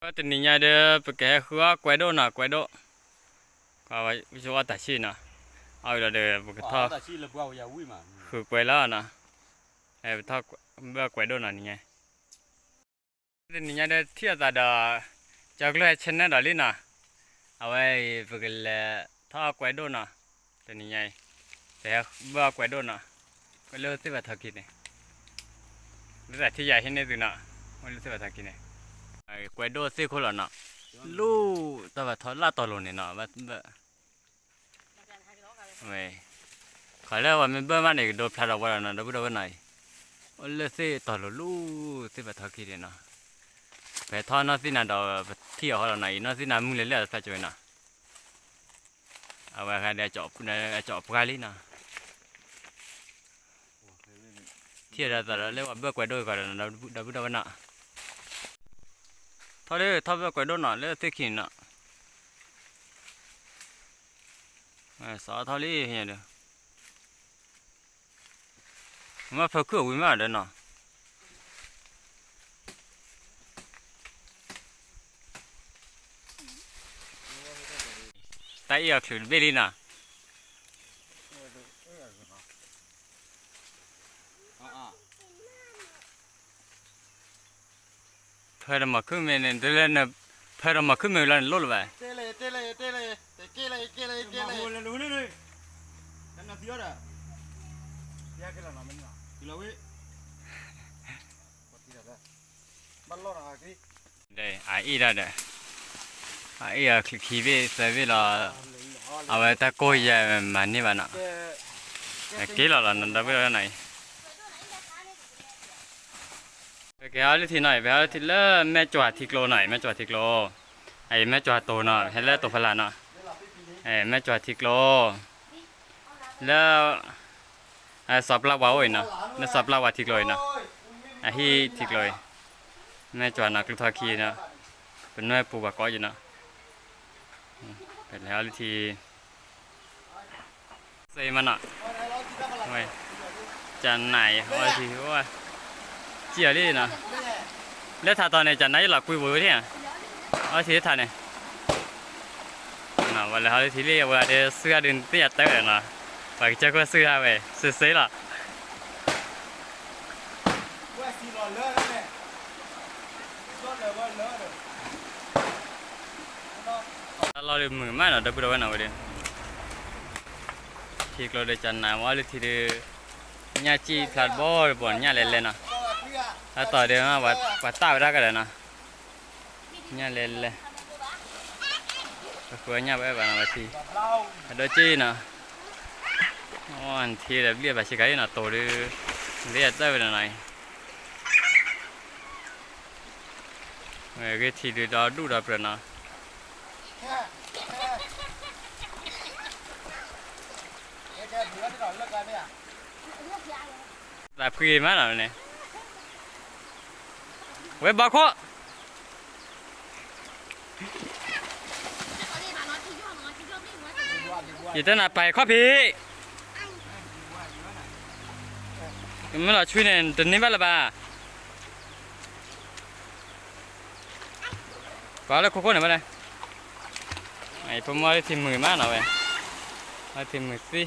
ก็จะนี่ยเด้อไปแก่คือว่าไกวโดน่ะไกวโดก็ว่าวิศวะตัดชีน่ะเอาละเด้อบุกท่อคือไกวแล้วน่ะท่อเบื่อไกวโดน่ะนี่ไงจะนี่ยเด้อเที่ยวตาดาจากเลยเช่นนั้นดอลิน่ะเอาไว้บุกเลยท่อไกวโดน่ะจะนี่ไงแต่เบื่อไกวโดน่ะก็เลือกสิว่าทักกินเนี่ยรู้แต่ที่ใหญ่เห็นได้ดูน่ะมันรู้สิว่าทักกินเนี่ยไกวโดสิคนละน่ะลูแต่ว่าทอดลาตอลงเนี่ยเนาะว่าไม่ขอแล้วว่ามันเบื่อมากเลยโดนพลาดออกว่าน่ะโดนว่าไหนโอ้เลือดสิตอลลูสิว่าทักกินเนี่ยเนาะไปทอดน่ะสิน่ะดอกเที่ยวเขาละไหนน่ะสิน่ะมึงเลยๆสักจอยน่ะเอาไว้ให้ได้จอบปลาลีน่ะเที่ยวได้แต่ละเรียกว่าเบื่อไกวโดก่อนน่ะโดนว่าน่ะทอดเลยทอดเบื่อไกวโดน่ะเลือดสิขินน่ะสาวทอลี่เฮียเด้อมาเพิ่งขึ้นวิ่งมาเด้อเนาะแต่อีกคือเบลีน่ะเพิ่นมาขึ้นเมนเดือนน่ะเพิ่นมาขึ้นเมนแล้วลดไปเตะเลยมาดูนี่นั่นน่ะเสียดอ่ะเสียกี่ละน้ำมันน่ะกี่ละวิปฏิบัติบ้านเราอ่ะกี่ได้อีได้เด้ออีคือขี้เวสเวลาเอาไว้ตะโกยมันนี่บ้าน่ะกี่ละนั่นได้ไปแล้วไหนไปแกเอาที่ไหนไปเอาที่ละแม่จวดที่โลไหนแม่จวดที่โลไอ้แม่จวดโตน่ะเห็นแล้วโตพลาน่ะแม่จวดที่โลแล้วสอบลาวาโอ้ยนะนั่นสอบลาวาที่โลนะฮีที่โลแม่จวดน่ะกลุทาคีนะเป็นแม่ปูบะก้อยอยู่นะเป็นแล้วที่เซมันอ่ะทำไมจันไหนว่าที่ว่าเจียรี่นะแล้วถ้าตอนนี้จันไหนหลักคุยบุยที่อ่ะว่าที่ท่านเนี่ยวันแล้วที่เรียกว่าเดี๋ยวเสื้อดินเตี้ยเต๋อนะไปเจ้าก็เสื้อไปเสื้อละเราเดือมือมากนะเดี๋ยวพูดว่าหน่อยเดี๋ยวที่เราเดินจันนาว่าที่เดือเนี่ยจีพลาดบอลบอลเนี่ยเล่นๆนะแล้วต่อเดี๋ยวว่าตาไปได้กันเลยนะเนี่ยเล่นเลยก็คือเนี่ยไปบ้านว่าที่เดี๋ยวจีนะอันที่เรียบเรียบแบบชิคกี้พายนะโตเดือเรียบได้ไปหน่อยcái thì được đó đủ đập rồi nè là phi má nào nè với bao khó gì tên là bài coffee mới là chui này từ nãy bắt là bà có là cô này bên đây này tôi mới tìm 10 má nào vậy tìm 10 xí